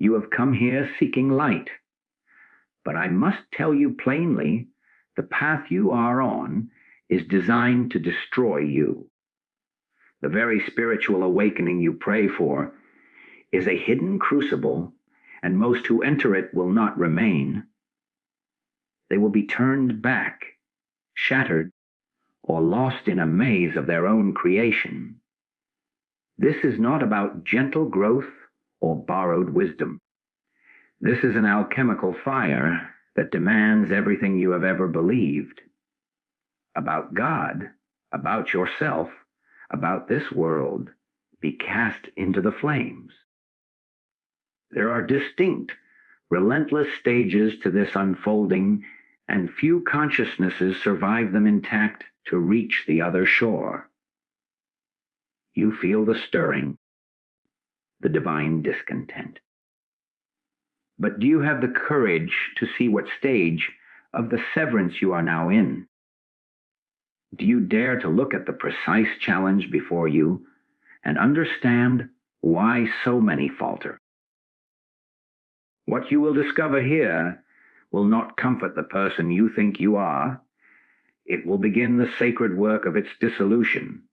You have come here seeking light. But I must tell you plainly, the path you are on is designed to destroy you. The very spiritual awakening you pray for is a hidden crucible, and most who enter it will not remain. They will be turned back, shattered, or lost in a maze of their own creation. This is not about gentle growth or borrowed wisdom. This is an alchemical fire that demands everything you have ever believed. About God, about yourself, about this world, be cast into the flames. There are distinct, relentless stages to this unfolding, and few consciousnesses survive them intact to reach the other shore. You feel the stirring, the divine discontent. But do you have the courage to see what stage of the severance you are now in? Do you dare to look at the precise challenge before you and understand why so many falter? What you will discover here will not comfort the person you think you are. It will begin the sacred work of its dissolution.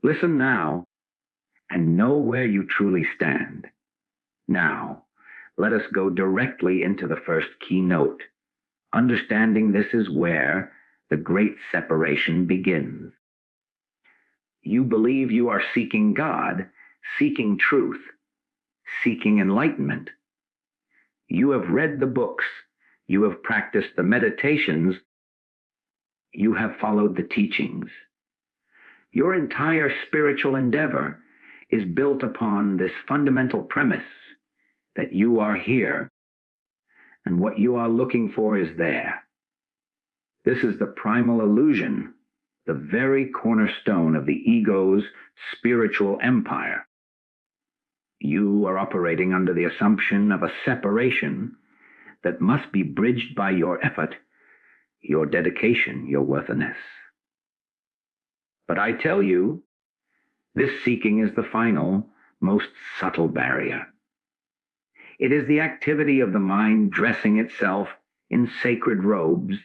Listen now and know where you truly stand. Now, let us go directly into the first keynote, understanding this is where the great separation begins. You believe you are seeking God, seeking truth, seeking enlightenment. You have read the books, you have practiced the meditations, you have followed the teachings. Your entire spiritual endeavor is built upon this fundamental premise that you are here, and what you are looking for is there. This is the primal illusion, the very cornerstone of the ego's spiritual empire. You are operating under the assumption of a separation that must be bridged by your effort, your dedication, your worthiness. But I tell you, this seeking is the final, most subtle barrier. It is the activity of the mind dressing itself in sacred robes,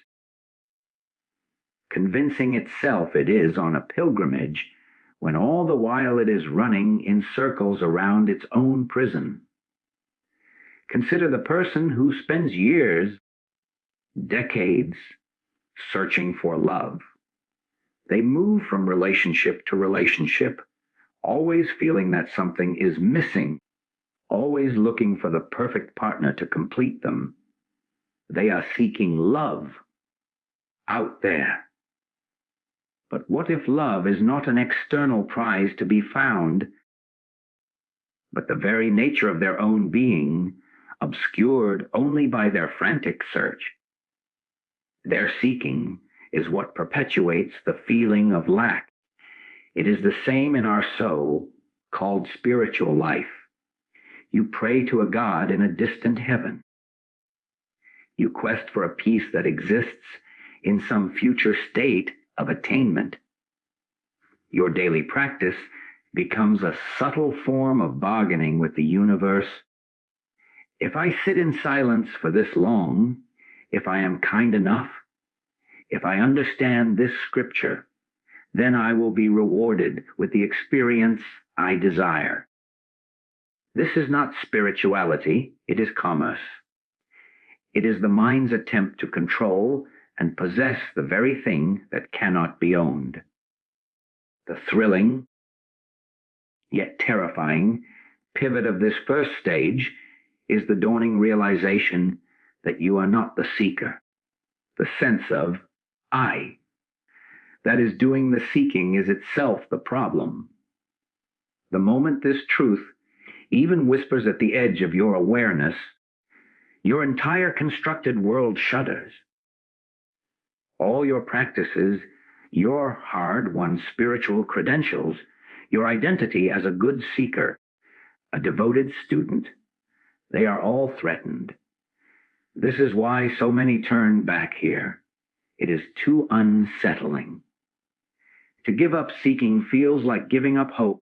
convincing itself it is on a pilgrimage, when all the while it is running in circles around its own prison. Consider the person who spends years, decades, searching for love. They move from relationship to relationship, always feeling that something is missing, always looking for the perfect partner to complete them. They are seeking love out there. But what if love is not an external prize to be found, but the very nature of their own being, obscured only by their frantic search? Their seeking is what perpetuates the feeling of lack. It is the same in our soul, called spiritual life. You pray to a God in a distant heaven. You quest for a peace that exists in some future state of attainment. Your daily practice becomes a subtle form of bargaining with the universe. If I sit in silence for this long, if I am kind enough, if I understand this scripture, then I will be rewarded with the experience I desire. This is not spirituality, it is commerce. It is the mind's attempt to control and possess the very thing that cannot be owned. The thrilling, yet terrifying, pivot of this first stage is the dawning realization that you are not the seeker. The sense of I, that is doing the seeking, is itself the problem. The moment this truth even whispers at the edge of your awareness, your entire constructed world shudders. All your practices, your hard-won spiritual credentials, your identity as a good seeker, a devoted student, they are all threatened. This is why so many turn back here. It is too unsettling. To give up seeking feels like giving up hope,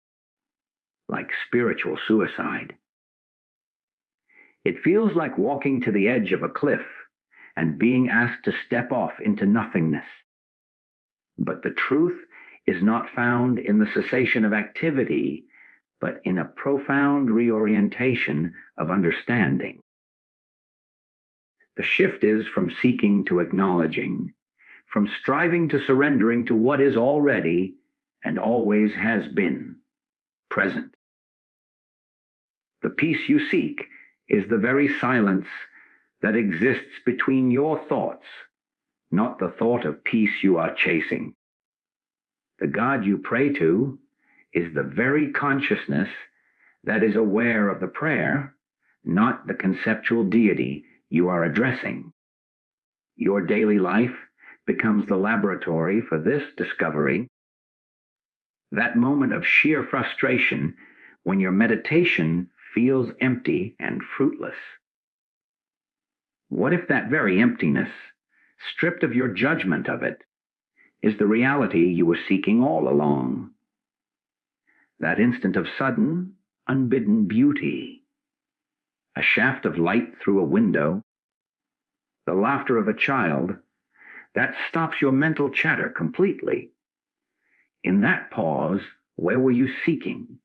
like spiritual suicide. It feels like walking to the edge of a cliff and being asked to step off into nothingness. But the truth is not found in the cessation of activity, but in a profound reorientation of understanding. The shift is from seeking to acknowledging, from striving to surrendering to what is already and always has been present. The peace you seek is the very silence that exists between your thoughts, not the thought of peace you are chasing. The God you pray to is the very consciousness that is aware of the prayer, not the conceptual deity you are addressing. Your daily life becomes the laboratory for this discovery. That moment of sheer frustration when your meditation feels empty and fruitless. What if that very emptiness, stripped of your judgment of it, is the reality you were seeking all along? That instant of sudden, unbidden beauty, a shaft of light through a window, the laughter of a child, that stops your mental chatter completely. In that pause, where were you seeking?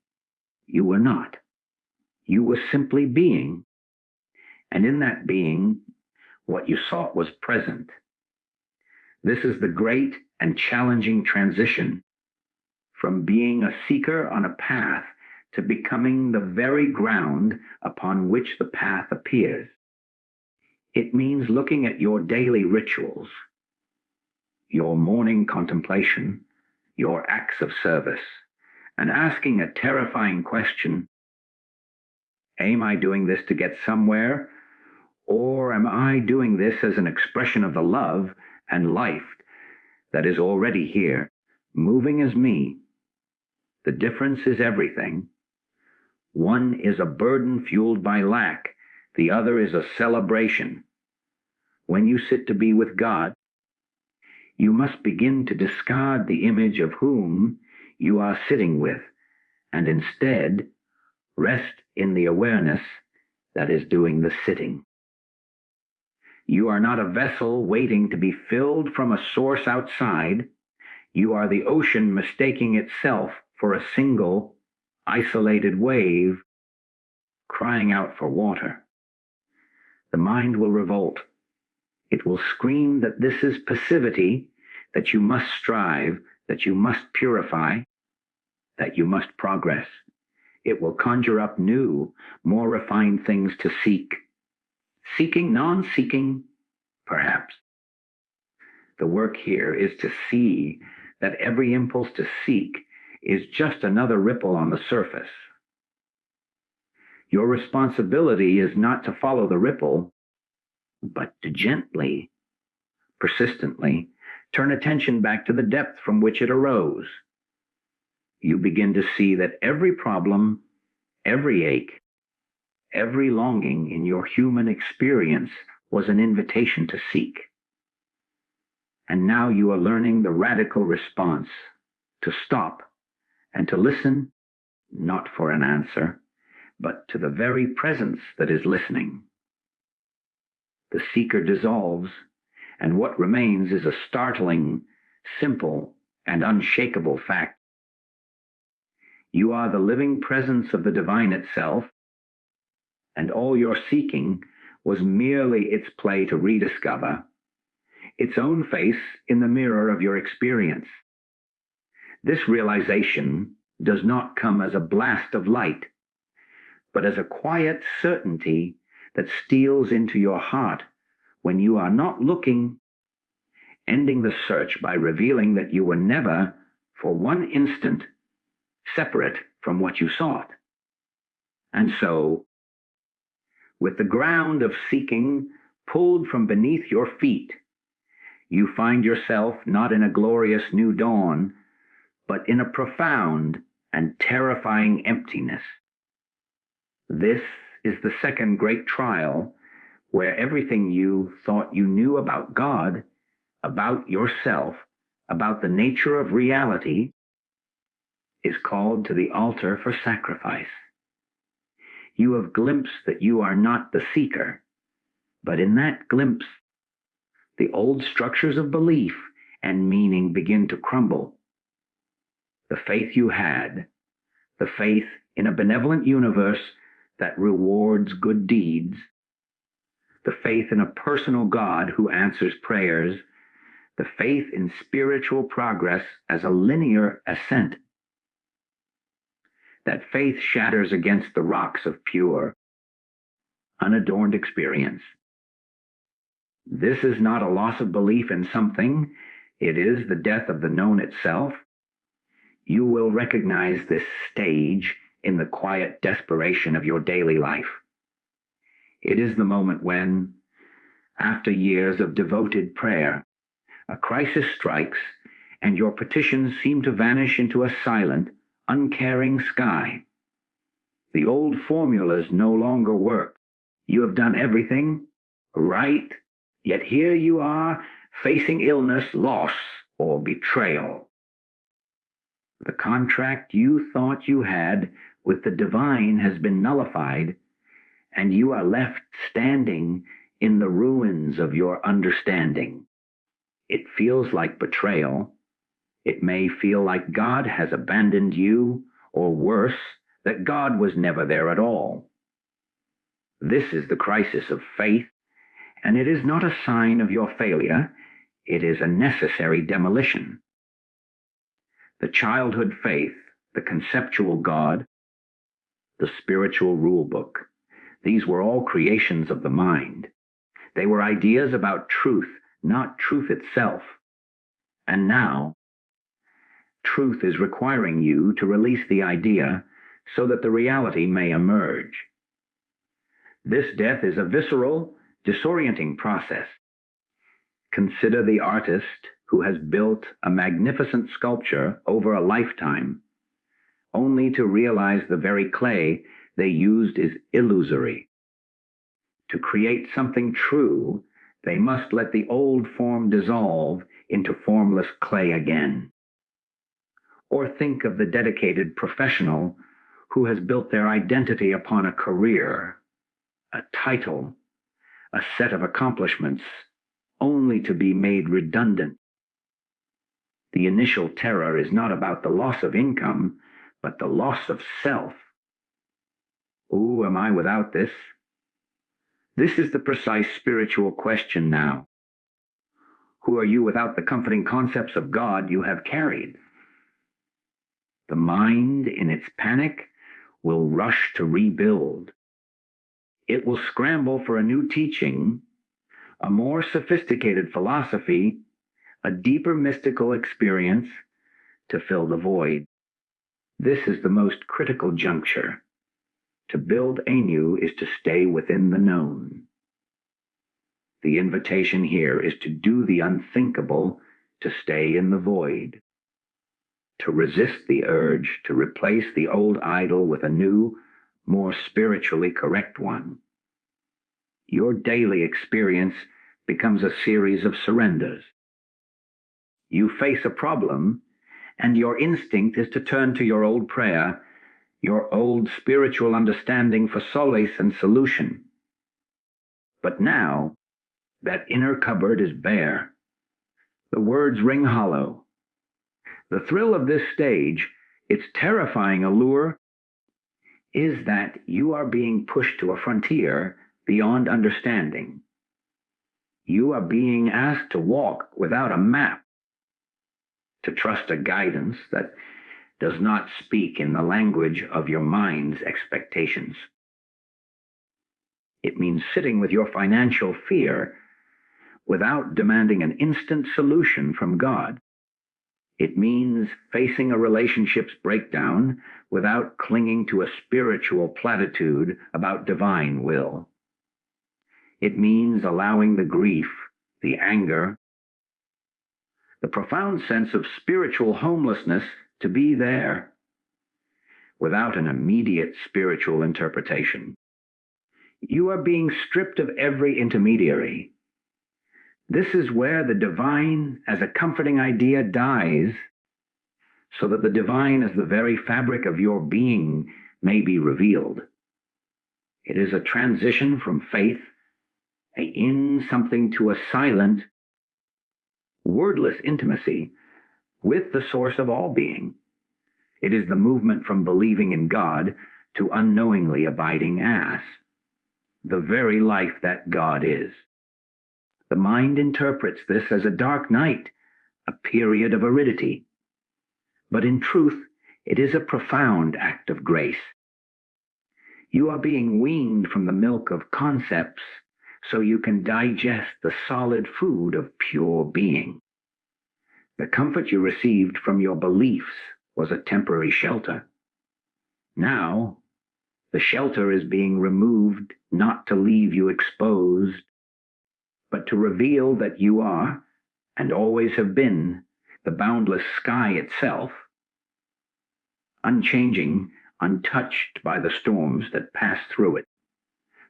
You were not. You were simply being. And in that being, what you sought was present. This is the great and challenging transition from being a seeker on a path to becoming the very ground upon which the path appears. It means looking at your daily rituals, your morning contemplation, your acts of service, and asking a terrifying question: am I doing this to get somewhere, or am I doing this as an expression of the love and life that is already here, moving as me? The difference is everything. One is a burden fueled by lack. The other is a celebration. When you sit to be with God, you must begin to discard the image of whom you are sitting with, and instead rest in the awareness that is doing the sitting. You are not a vessel waiting to be filled from a source outside. You are the ocean mistaking itself for a single, isolated wave, crying out for water. The mind will revolt. It will scream that this is passivity, that you must strive, that you must purify, that you must progress. It will conjure up new, more refined things to seek. Seeking, non-seeking, perhaps. The work here is to see that every impulse to seek is just another ripple on the surface. Your responsibility is not to follow the ripple, but to gently, persistently, turn attention back to the depth from which it arose. You begin to see that every problem, every ache, every longing in your human experience was an invitation to seek. And now you are learning the radical response, to stop and to listen, not for an answer, but to the very presence that is listening. The seeker dissolves, and what remains is a startling, simple, and unshakable fact. You are the living presence of the divine itself, and all your seeking was merely its play to rediscover its own face in the mirror of your experience. This realization does not come as a blast of light, but as a quiet certainty that steals into your heart when you are not looking, ending the search by revealing that you were never, for one instant, separate from what you sought. And so, with the ground of seeking pulled from beneath your feet, you find yourself not in a glorious new dawn, but in a profound and terrifying emptiness. This is the second great trial, where everything you thought you knew about God, about yourself, about the nature of reality, is called to the altar for sacrifice. you have glimpsed that you are not the seeker, but in that glimpse, the old structures of belief and meaning begin to crumble. The faith you had, the faith in a benevolent universe that rewards good deeds, the faith in a personal God who answers prayers, the faith in spiritual progress as a linear ascent. That faith shatters against the rocks of pure, unadorned experience. This is not a loss of belief in something, it is the death of the known itself. You will recognize this stage in the quiet desperation of your daily life. It is the moment when, after years of devoted prayer, a crisis strikes and your petitions seem to vanish into a silent, uncaring sky. The old formulas no longer work. You have done everything right, yet here you are facing illness, loss, or betrayal. The contract you thought you had with the divine has been nullified, and you are left standing in the ruins of your understanding. It feels like betrayal. It may feel like God has abandoned you, or worse, that God was never there at all. This is the crisis of faith, and it is not a sign of your failure. It is a necessary demolition. The childhood faith, the conceptual God, the spiritual rule book, these were all creations of the mind. They were ideas about truth, not truth itself. And now, truth is requiring you to release the idea so that the reality may emerge. This death is a visceral, disorienting process. Consider the artist who has built a magnificent sculpture over a lifetime, only to realize the very clay they used is illusory. To create something true, they must let the old form dissolve into formless clay again. Or think of the dedicated professional who has built their identity upon a career, a title, a set of accomplishments, only to be made redundant. The initial terror is not about the loss of income, but the loss of self. Who am I without this? This is the precise spiritual question now. Who are you without the comforting concepts of God you have carried? The mind, in its panic, will rush to rebuild. It will scramble for a new teaching, a more sophisticated philosophy, a deeper mystical experience to fill the void. This is the most critical juncture. To build anew is to stay within the known. The invitation here is to do the unthinkable, to stay in the void, to resist the urge to replace the old idol with a new, more spiritually correct one. Your daily experience becomes a series of surrenders. You face a problem, and your instinct is to turn to your old prayer, your old spiritual understanding for solace and solution. But now, that inner cupboard is bare. The words ring hollow. The thrill of this stage, its terrifying allure, is that you are being pushed to a frontier beyond understanding. You are being asked to walk without a map, to trust a guidance that does not speak in the language of your mind's expectations. It means sitting with your financial fear without demanding an instant solution from God. It means facing a relationship's breakdown without clinging to a spiritual platitude about divine will. It means allowing the grief, the anger, the profound sense of spiritual homelessness to be there without an immediate spiritual interpretation. You are being stripped of every intermediary. This is where the divine as a comforting idea dies, so that the divine as the very fabric of your being may be revealed. It is a transition from faith, in something, to a silent, wordless intimacy with the source of all being. It is the movement from believing in God to unknowingly abiding as the very life that God is. The mind interprets this as a dark night, a period of aridity. But in truth, it is a profound act of grace. You are being weaned from the milk of concepts so you can digest the solid food of pure being. The comfort you received from your beliefs was a temporary shelter. Now, the shelter is being removed not to leave you exposed, but to reveal that you are, and always have been, the boundless sky itself, unchanging, untouched by the storms that pass through it.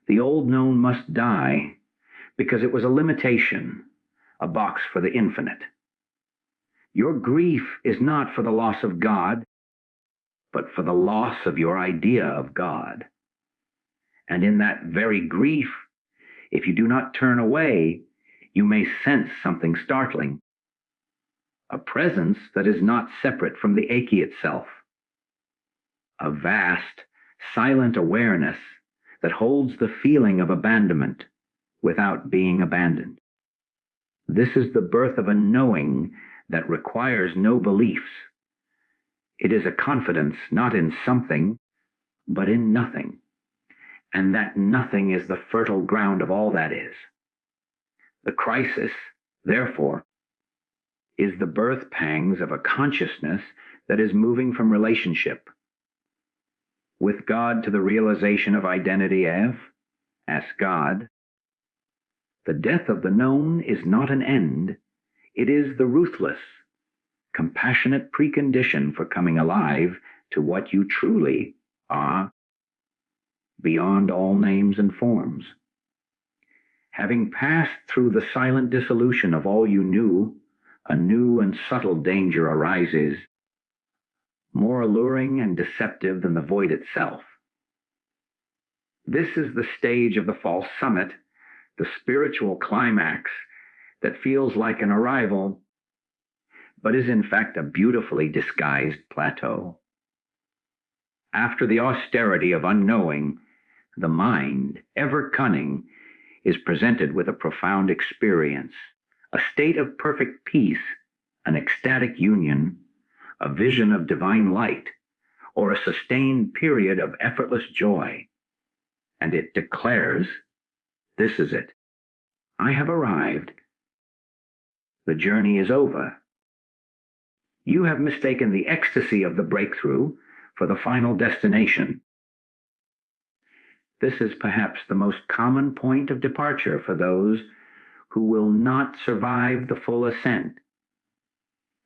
The old known must die because it was a limitation, a box for the infinite. Your grief is not for the loss of God, but for the loss of your idea of God. And in that very grief, if you do not turn away, you may sense something startling, a presence that is not separate from the achy itself, a vast, silent awareness that holds the feeling of abandonment without being abandoned. This is the birth of a knowing that requires no beliefs. It is a confidence not in something, but in nothing, and that nothing is the fertile ground of all that is. The crisis, therefore, is the birth pangs of a consciousness that is moving from relationship with God to the realization of identity as God. The death of the known is not an end. It is the ruthless, compassionate precondition for coming alive to what you truly are, beyond all names and forms. Having passed through the silent dissolution of all you knew, a new and subtle danger arises, more alluring and deceptive than the void itself. This is the stage of the false summit, the spiritual climax that feels like an arrival, but is in fact a beautifully disguised plateau. After the austerity of unknowing, the mind, ever cunning, is presented with a profound experience, a state of perfect peace, an ecstatic union, a vision of divine light, or a sustained period of effortless joy. And it declares, this is it. I have arrived. The journey is over. You have mistaken the ecstasy of the breakthrough for the final destination. This is perhaps the most common point of departure for those who will not survive the full ascent,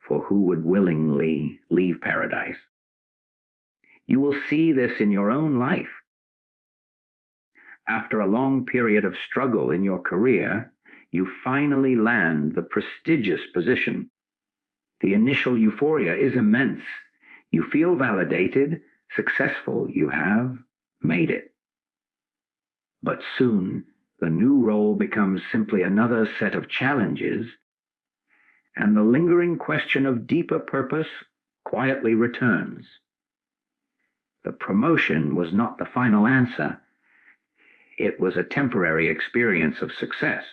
for who would willingly leave paradise. You will see this in your own life. After a long period of struggle in your career, you finally land the prestigious position. The initial euphoria is immense. You feel validated, successful. You have made it. But soon, the new role becomes simply another set of challenges, and the lingering question of deeper purpose quietly returns. The promotion was not the final answer. It was a temporary experience of success.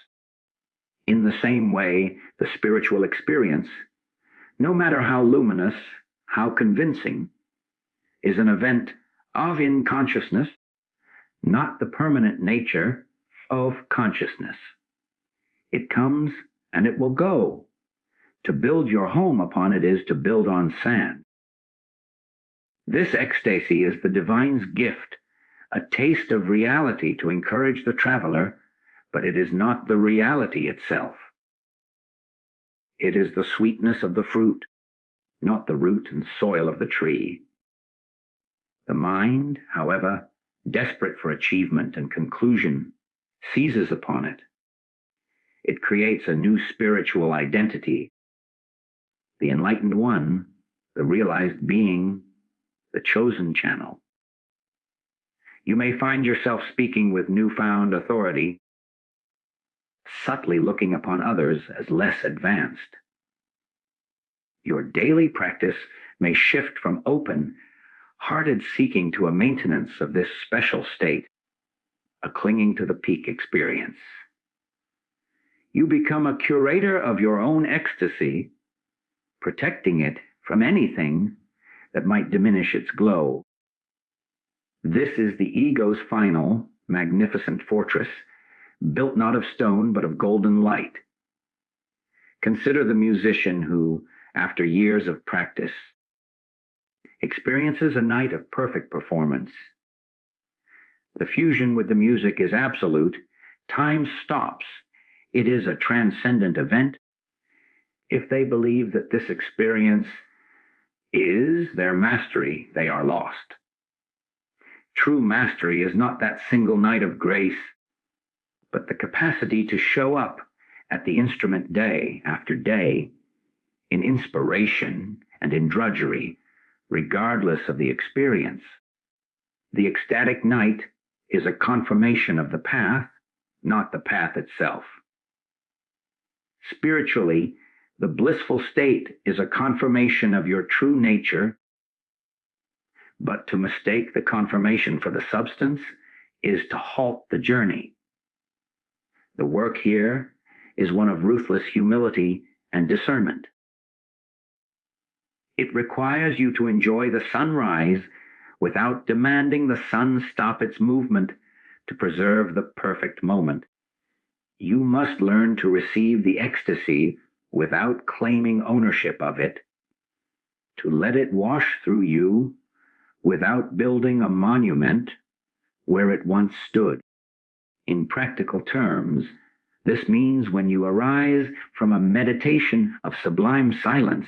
In the same way, the spiritual experience, no matter how luminous, how convincing, is an event of in-consciousness, not the permanent nature of consciousness. It comes and it will go. To build your home upon it is to build on sand. This ecstasy is the divine's gift, a taste of reality to encourage the traveler, but it is not the reality itself. It is the sweetness of the fruit, not the root and soil of the tree. The mind, however, desperate for achievement and conclusion, seizes upon it. It creates a new spiritual identity. The enlightened one, the realized being, the chosen channel. You may find yourself speaking with newfound authority, subtly looking upon others as less advanced. Your daily practice may shift from open-hearted seeking to a maintenance of this special state, a clinging to the peak experience. You become a curator of your own ecstasy, protecting it from anything that might diminish its glow. This is the ego's final, magnificent fortress, built not of stone but of golden light. Consider the musician who, after years of practice, experiences a night of perfect performance. The fusion with the music is absolute. Time stops. It is a transcendent event. If they believe that this experience is their mastery, they are lost. True mastery is not that single night of grace, but the capacity to show up at the instrument day after day in inspiration and in drudgery, regardless of the experience. The ecstatic night is a confirmation of the path, not the path itself. Spiritually, the blissful state is a confirmation of your true nature, but to mistake the confirmation for the substance is to halt the journey. The work here is one of ruthless humility and discernment. It requires you to enjoy the sunrise without demanding the sun stop its movement to preserve the perfect moment. You must learn to receive the ecstasy without claiming ownership of it, to let it wash through you without building a monument where it once stood. In practical terms, this means when you arise from a meditation of sublime silence,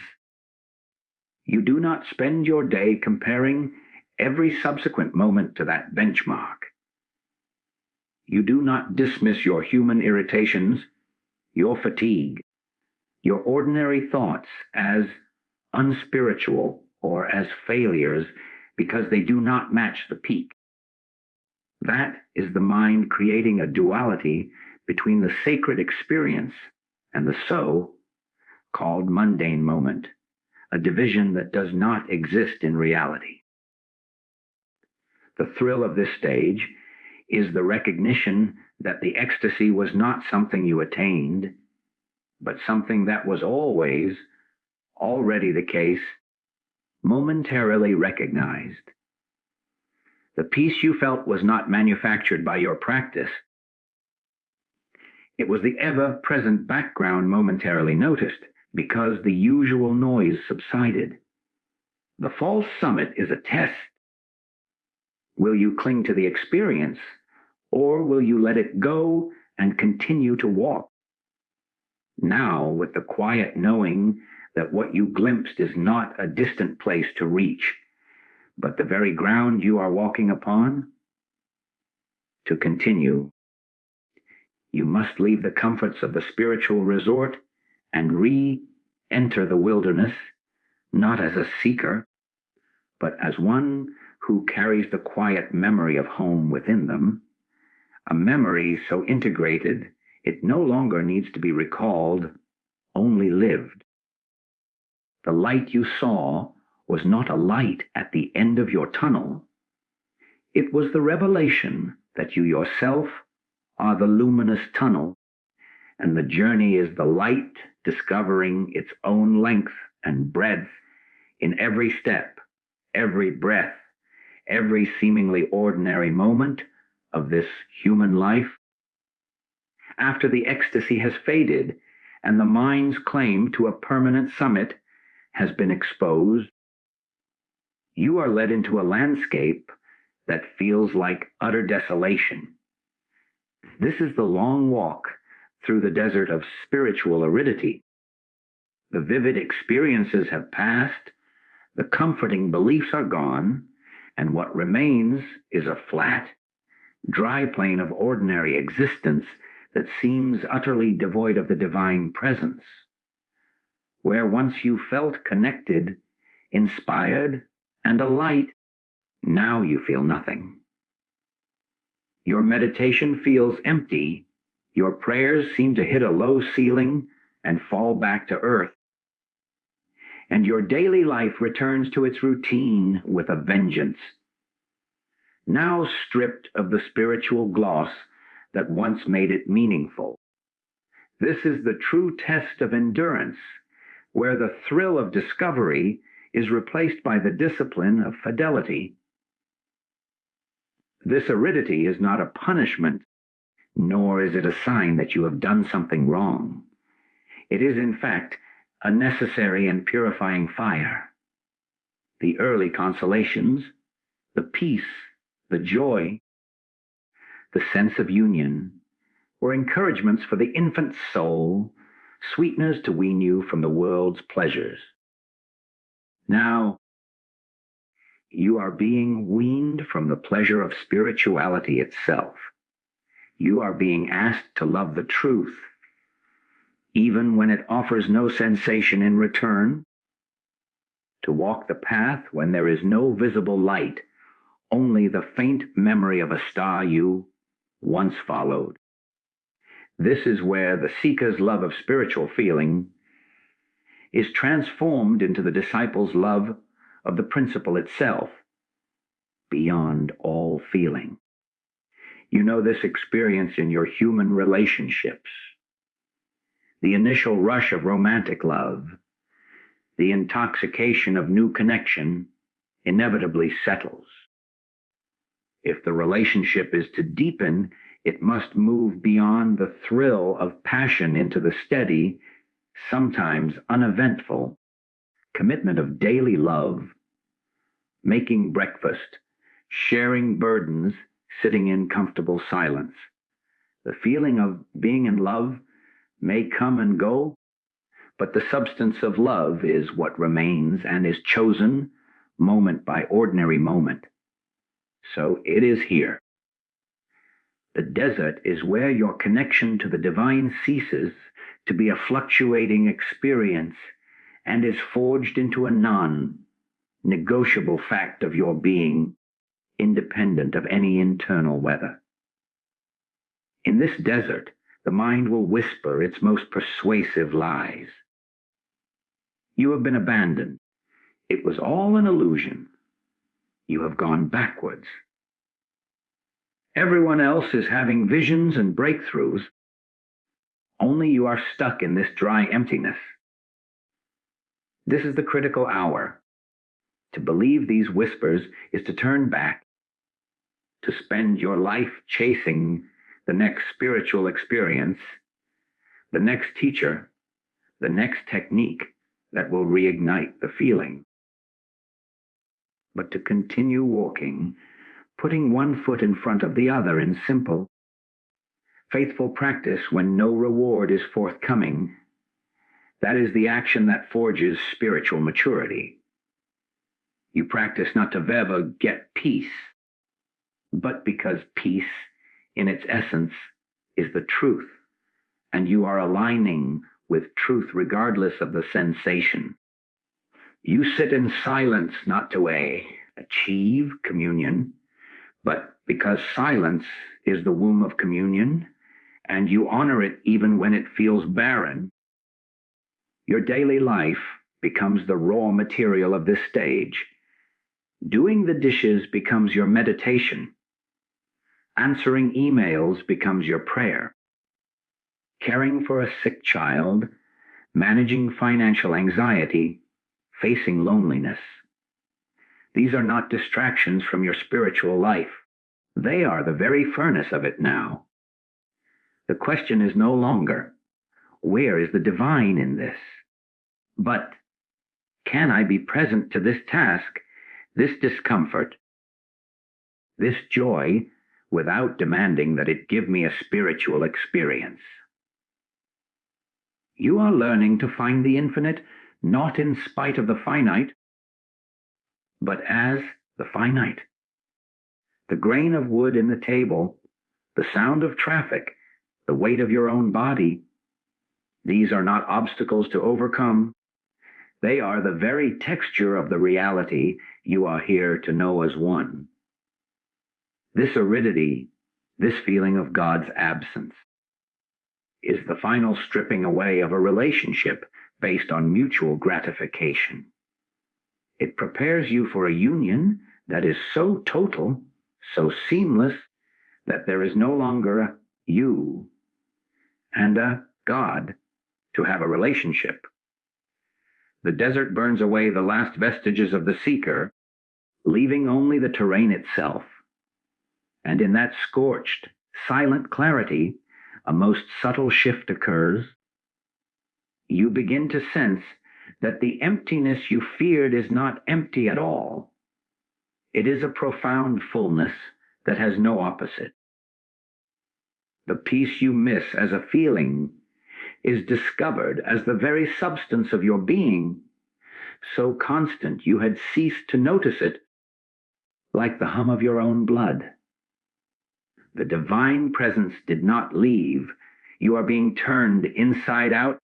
you do not spend your day comparing every subsequent moment to that benchmark. You do not dismiss your human irritations, your fatigue, your ordinary thoughts as unspiritual or as failures because they do not match the peak. That is the mind creating a duality between the sacred experience and the so-called mundane moment, a division that does not exist in reality. The thrill of this stage is the recognition that the ecstasy was not something you attained, but something that was always, already the case, momentarily recognized. The peace you felt was not manufactured by your practice. It was the ever-present background momentarily noticed because the usual noise subsided. The false summit is a test. Will you cling to the experience, or will you let it go and continue to walk? Now, with the quiet knowing that what you glimpsed is not a distant place to reach, but the very ground you are walking upon, to continue, you must leave the comforts of the spiritual resort and re-enter the wilderness, not as a seeker, but as one who carries the quiet memory of home within them, a memory so integrated it no longer needs to be recalled, only lived. The light you saw was not a light at the end of your tunnel. It was the revelation that you yourself are the luminous tunnel, and the journey is the light discovering its own length and breadth in every step, every breath, every seemingly ordinary moment of this human life. After the ecstasy has faded and the mind's claim to a permanent summit has been exposed, you are led into a landscape that feels like utter desolation. This is the long walk through the desert of spiritual aridity. The vivid experiences have passed, the comforting beliefs are gone, and what remains is a flat, dry plane of ordinary existence that seems utterly devoid of the divine presence. Where once you felt connected, inspired, and alight, now you feel nothing. Your meditation feels empty. Your prayers seem to hit a low ceiling and fall back to earth. And your daily life returns to its routine with a vengeance, now stripped of the spiritual gloss that once made it meaningful. This is the true test of endurance, where the thrill of discovery is replaced by the discipline of fidelity. This aridity is not a punishment, nor is it a sign that you have done something wrong. It is, in fact, a necessary and purifying fire. The early consolations, the peace, the joy, the sense of union, were encouragements for the infant soul, sweeteners to wean you from the world's pleasures. Now, you are being weaned from the pleasure of spirituality itself. You are being asked to love the truth, even when it offers no sensation in return, to walk the path when there is no visible light, only the faint memory of a star you once followed. This is where the seeker's love of spiritual feeling is transformed into the disciple's love of the principle itself, beyond all feeling. You know this experience in your human relationships. The initial rush of romantic love, the intoxication of new connection, inevitably settles. If the relationship is to deepen, it must move beyond the thrill of passion into the steady, sometimes uneventful, commitment of daily love, making breakfast, sharing burdens, sitting in comfortable silence. The feeling of being in love may come and go, but the substance of love is what remains and is chosen moment by ordinary moment. So it is here. The desert is where your connection to the divine ceases to be a fluctuating experience and is forged into a non-negotiable fact of your being, independent of any internal weather. In this desert, the mind will whisper its most persuasive lies. You have been abandoned. It was all an illusion. You have gone backwards. Everyone else is having visions and breakthroughs. Only you are stuck in this dry emptiness. This is the critical hour. To believe these whispers is to turn back, to spend your life chasing the next spiritual experience, the next teacher, the next technique that will reignite the feeling. But to continue walking, putting one foot in front of the other in simple, faithful practice when no reward is forthcoming, that is the action that forges spiritual maturity. You practice not to ever get peace, but because peace, in its essence, is the truth, and you are aligning with truth regardless of the sensation. You sit in silence not to achieve communion, but because silence is the womb of communion, and you honor it even when it feels barren. Your daily life becomes the raw material of this stage. Doing the dishes becomes your meditation. Answering emails becomes your prayer. Caring for a sick child, managing financial anxiety, facing loneliness. These are not distractions from your spiritual life. They are the very furnace of it now. The question is no longer, where is the divine in this? But, can I be present to this task, this discomfort, this joy, without demanding that it give me a spiritual experience? You are learning to find the infinite not in spite of the finite, but as the finite. The grain of wood in the table, the sound of traffic, the weight of your own body, these are not obstacles to overcome. They are the very texture of the reality you are here to know as one. This aridity, This feeling of God's absence is the final stripping away of a relationship based on mutual gratification. It prepares you for a union that is so total, so seamless, that there is no longer a you and a God to have a relationship. The desert burns away the last vestiges of the seeker, leaving only the terrain itself. And in that scorched, silent clarity, a most subtle shift occurs. You begin to sense that the emptiness you feared is not empty at all. It is a profound fullness that has no opposite. The peace you miss as a feeling is discovered as the very substance of your being, so constant you had ceased to notice it, like the hum of your own blood. The divine presence did not leave. You are being turned inside out,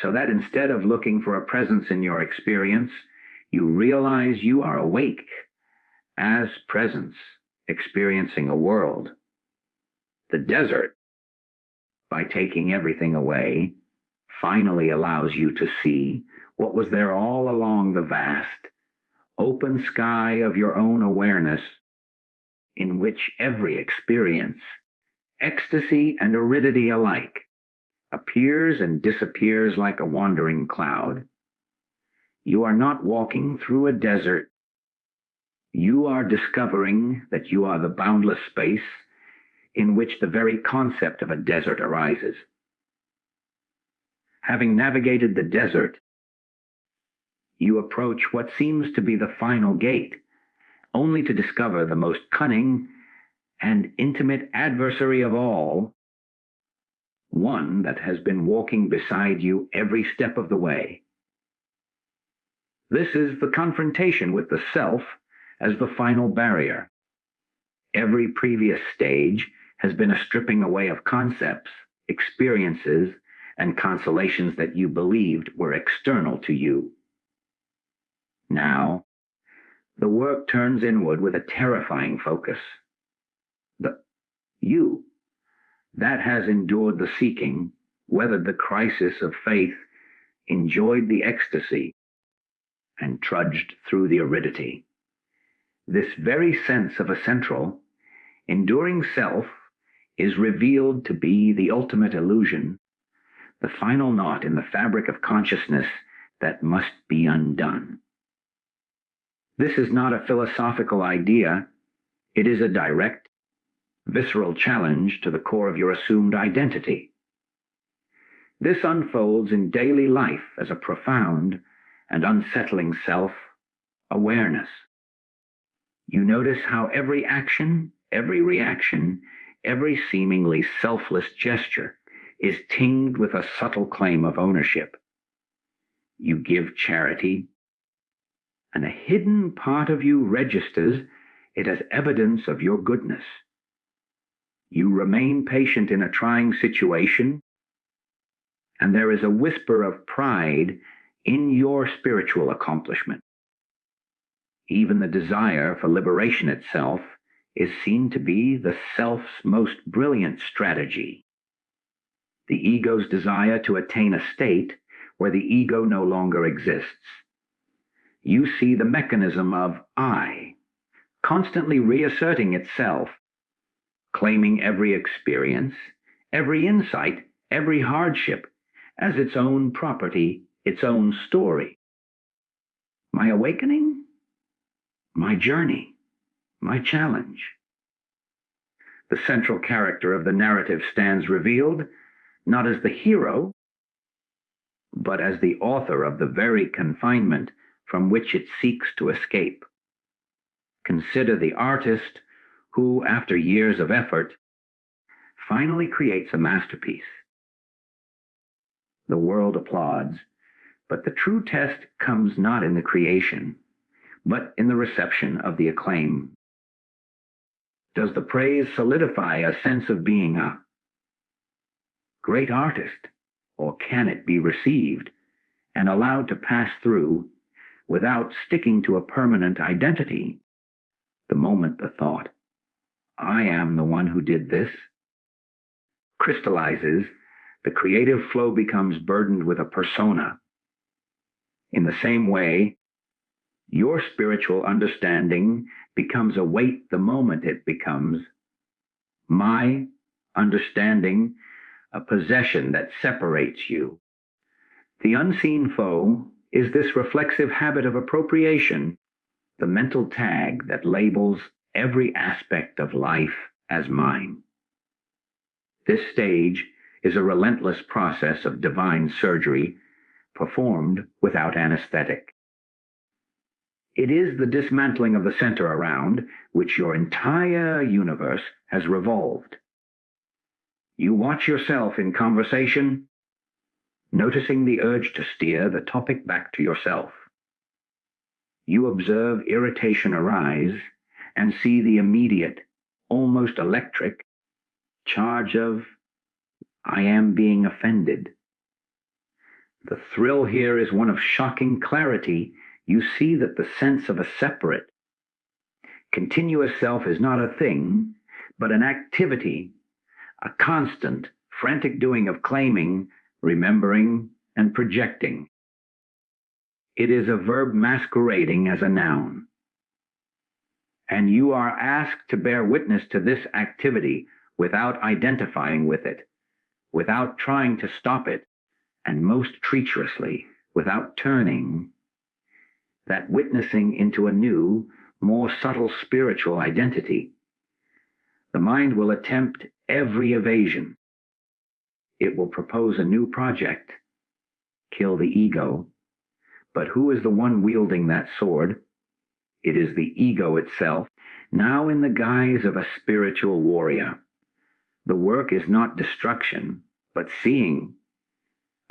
so that instead of looking for a presence in your experience, you realize you are awake as presence, experiencing a world. The desert, by taking everything away, finally allows you to see what was there all along the vast, open sky of your own awareness, in which every experience, ecstasy and aridity alike, appears and disappears like a wandering cloud. You are not walking through a desert. You are discovering that you are the boundless space in which the very concept of a desert arises. Having navigated the desert, you approach what seems to be the final gate, only to discover the most cunning and intimate adversary of all, one that has been walking beside you every step of the way. This is the confrontation with the self as the final barrier. Every previous stage has been a stripping away of concepts, experiences, and consolations that you believed were external to you. Now, the work turns inward with a terrifying focus. The you that has endured the seeking, weathered the crisis of faith, enjoyed the ecstasy, and trudged through the aridity. This very sense of a central, enduring self is revealed to be the ultimate illusion, the final knot in the fabric of consciousness that must be undone. This is not a philosophical idea. It is a direct, visceral challenge to the core of your assumed identity. This unfolds in daily life as a profound and unsettling self-awareness. You notice how every action, every reaction, every seemingly selfless gesture is tinged with a subtle claim of ownership. You give charity, and a hidden part of you registers it as evidence of your goodness. You remain patient in a trying situation, and there is a whisper of pride in your spiritual accomplishment. Even the desire for liberation itself is seen to be the self's most brilliant strategy. The ego's desire to attain a state where the ego no longer exists. You see the mechanism of I, constantly reasserting itself, claiming every experience, every insight, every hardship as its own property, its own story. My awakening? My journey? My challenge? The central character of the narrative stands revealed not as the hero, but as the author of the very confinement from which it seeks to escape. Consider the artist who, after years of effort, finally creates a masterpiece. The world applauds, but the true test comes not in the creation, but in the reception of the acclaim. Does the praise solidify a sense of being a great artist, or can it be received and allowed to pass through without sticking to a permanent identity the moment the thought, I am the one who did this, crystallizes, the creative flow becomes burdened with a persona. In the same way, your spiritual understanding becomes a weight the moment it becomes my understanding, a possession that separates you. The unseen foe is this reflexive habit of appropriation, the mental tag that labels every aspect of life as mine. This stage is a relentless process of divine surgery performed without anesthetic. It is the dismantling of the center around which your entire universe has revolved. You watch yourself in conversation, noticing the urge to steer the topic back to yourself. You observe irritation arise and see the immediate, almost electric, charge of, I am being offended. The thrill here is one of shocking clarity. You see that the sense of a separate, continuous self is not a thing, but an activity, a constant, frantic doing of claiming, remembering, and projecting. It is a verb masquerading as a noun. And you are asked to bear witness to this activity without identifying with it, without trying to stop it, and most treacherously, without turning, that witnessing into a new, more subtle spiritual identity. The mind will attempt every evasion. It will propose a new project, kill the ego. But who is the one wielding that sword? It is the ego itself, now in the guise of a spiritual warrior. The work is not destruction, but seeing,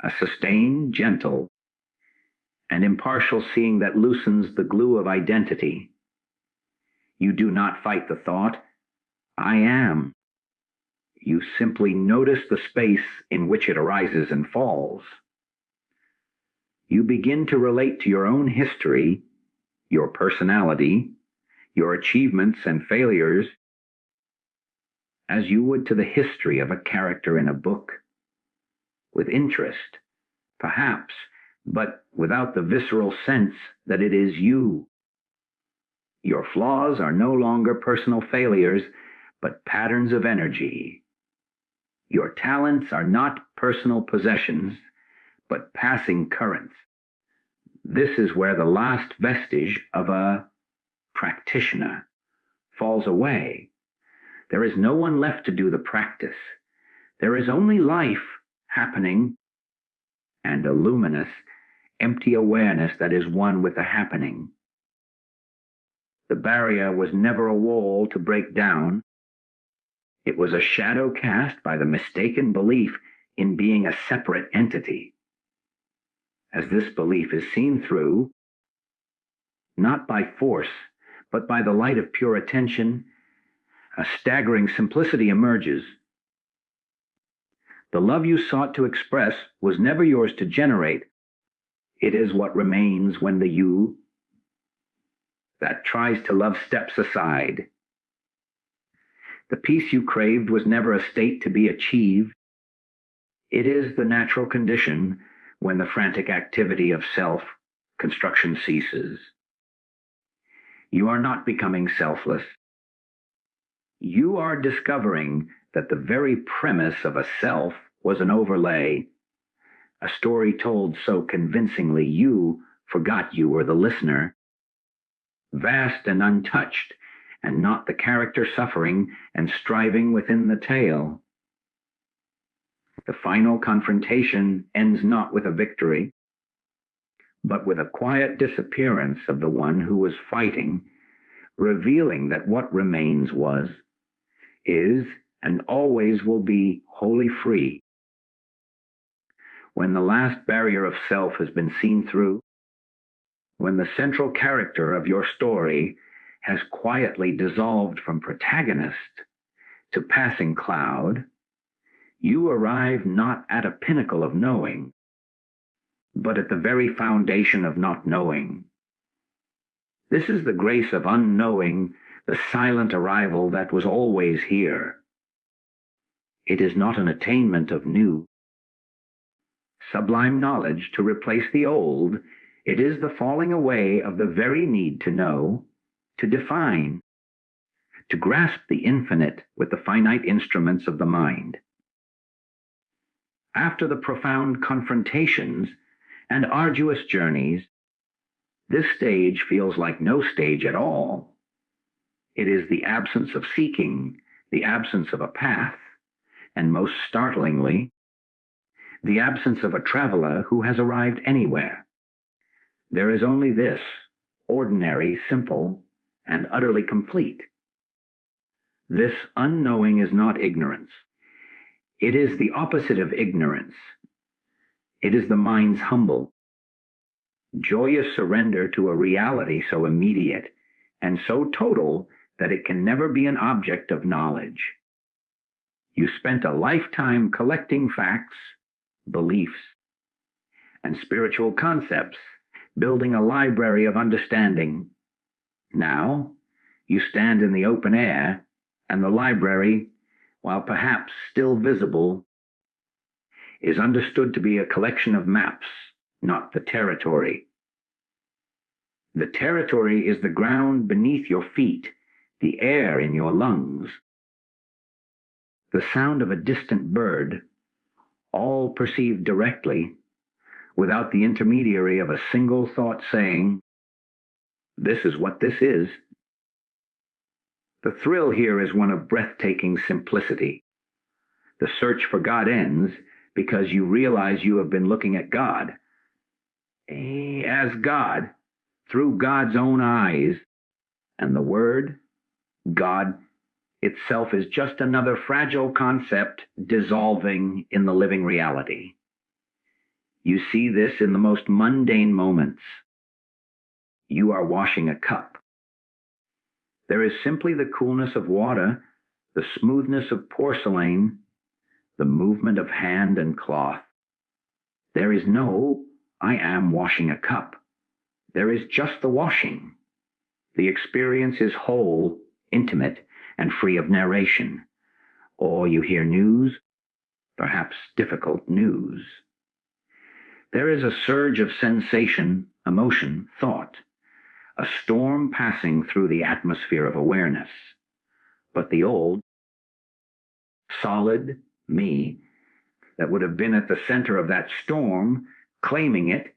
a sustained, gentle, and impartial seeing that loosens the glue of identity. You do not fight the thought, I am. You simply notice the space in which it arises and falls. You begin to relate to your own history, your personality, your achievements and failures, as you would to the history of a character in a book, with interest, perhaps, but without the visceral sense that it is you. Your flaws are no longer personal failures, but patterns of energy. Your talents are not personal possessions, but passing currents. This is where the last vestige of a practitioner falls away. There is no one left to do the practice. There is only life happening and a luminous, empty awareness that is one with the happening. The barrier was never a wall to break down. It was a shadow cast by the mistaken belief in being a separate entity. As this belief is seen through, not by force, but by the light of pure attention, a staggering simplicity emerges. The love you sought to express was never yours to generate. It is what remains when the you that tries to love steps aside. The peace you craved was never a state to be achieved. It is the natural condition when the frantic activity of self-construction ceases. You are not becoming selfless. You are discovering that the very premise of a self was an overlay, a story told so convincingly you forgot you were the listener, vast and untouched, and not the character suffering and striving within the tale. The final confrontation ends not with a victory, but with a quiet disappearance of the one who was fighting, revealing that what remains was, is, and always will be wholly free. When the last barrier of self has been seen through, when the central character of your story has quietly dissolved from protagonist to passing cloud, you arrive not at a pinnacle of knowing, but at the very foundation of not knowing. This is the grace of unknowing the silent arrival that was always here. It is not an attainment of new, sublime knowledge to replace the old. It is the falling away of the very need to know, to define, to grasp the infinite with the finite instruments of the mind. After the profound confrontations and arduous journeys, this stage feels like no stage at all. It is the absence of seeking, the absence of a path, and most startlingly, the absence of a traveler who has arrived anywhere. There is only this, ordinary, simple, and utterly complete. This unknowing is not ignorance. It is the opposite of ignorance. It is the mind's humble, joyous surrender to a reality so immediate and so total that it can never be an object of knowledge. You spent a lifetime collecting facts, beliefs, and spiritual concepts, building a library of understanding. Now, you stand in the open air, and the library, while perhaps still visible, is understood to be a collection of maps, not the territory. The territory is the ground beneath your feet, the air in your lungs, the sound of a distant bird, all perceived directly, without the intermediary of a single thought saying, "This is what this is." The thrill here is one of breathtaking simplicity. The search for God ends because you realize you have been looking at God as God, through God's own eyes, and the word, God, itself is just another fragile concept dissolving in the living reality. You see this in the most mundane moments. You are washing a cup. There is simply the coolness of water, the smoothness of porcelain, the movement of hand and cloth. There is no, "I am washing a cup." There is just the washing. The experience is whole, intimate, and free of narration. Or you hear news, perhaps difficult news. There is a surge of sensation, emotion, thought, a storm passing through the atmosphere of awareness. But the old, solid me that would have been at the center of that storm, claiming it,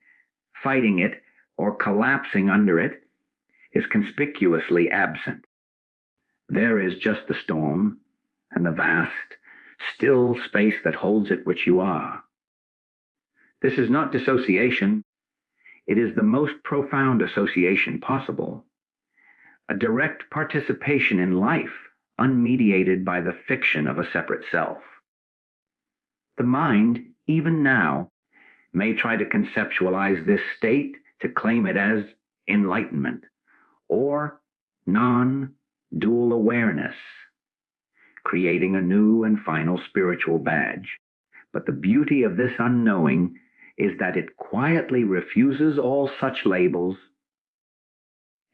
fighting it, or collapsing under it, is conspicuously absent. There is just the storm and the vast, still space that holds it, which you are. This is not dissociation. It is the most profound association possible. A direct participation in life, unmediated by the fiction of a separate self. The mind, even now, may try to conceptualize this state to claim it as enlightenment or non-dual awareness, creating a new and final spiritual badge. But the beauty of this unknowing is that it quietly refuses all such labels.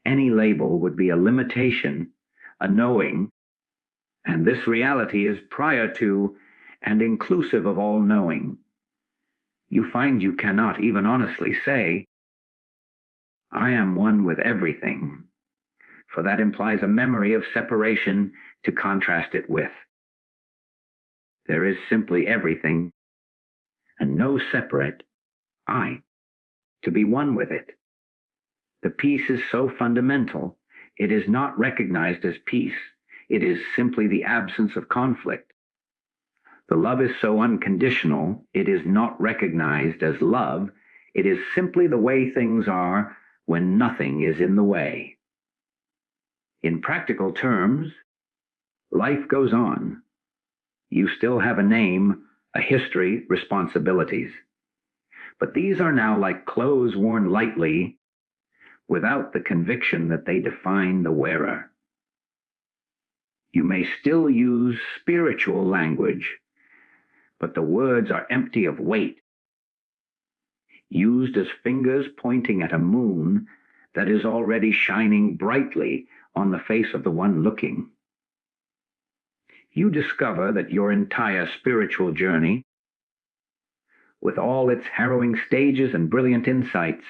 Any label would be a limitation, a knowing, and this reality is prior to and inclusive of all knowing. You find you cannot even honestly say, "I am one with everything," for that implies a memory of separation to contrast it with. There is simply everything, and no separate I, to be one with it. The peace is so fundamental, it is not recognized as peace. It is simply the absence of conflict. The love is so unconditional, it is not recognized as love. It is simply the way things are when nothing is in the way. In practical terms, life goes on. You still have a name, a history, responsibilities. But these are now like clothes worn lightly, without the conviction that they define the wearer. You may still use spiritual language, but the words are empty of weight, used as fingers pointing at a moon that is already shining brightly on the face of the one looking. You discover that your entire spiritual journey, with all its harrowing stages and brilliant insights,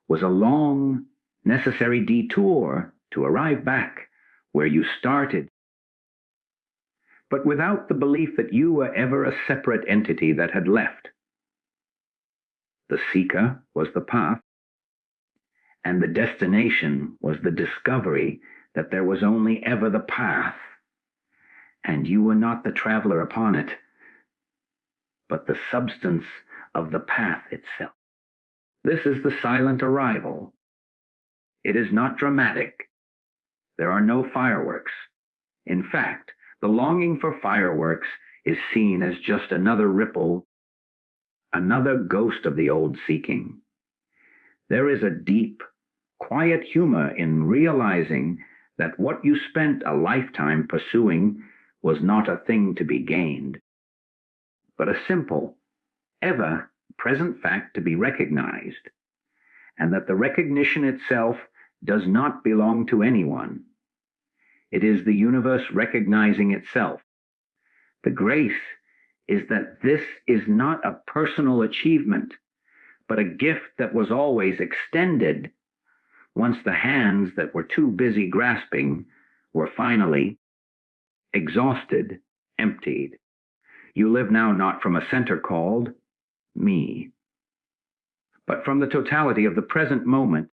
was a long, necessary detour to arrive back where you started, but without the belief that you were ever a separate entity that had left. The seeker was the path, and the destination was the discovery that there was only ever the path, and you were not the traveler upon it, but the substance of the path itself. This is the silent arrival. It is not dramatic. There are no fireworks. In fact, the longing for fireworks is seen as just another ripple, another ghost of the old seeking. There is a deep, quiet humor in realizing that what you spent a lifetime pursuing was not a thing to be gained, but a simple, ever-present fact to be recognized, and that the recognition itself does not belong to anyone. It is the universe recognizing itself. The grace is that this is not a personal achievement, but a gift that was always extended once the hands that were too busy grasping were finally exhausted, emptied. You live now not from a center called me, but from the totality of the present moment,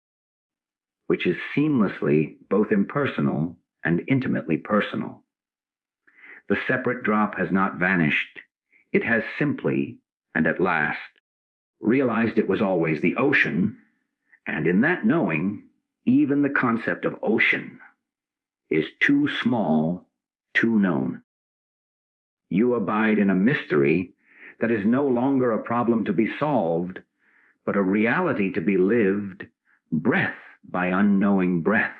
which is seamlessly both impersonal and intimately personal. The separate drop has not vanished. It has simply, and at last, realized it was always the ocean, and in that knowing, even the concept of ocean is too small, too known. You abide in a mystery that is no longer a problem to be solved, but a reality to be lived, breath by unknowing breath.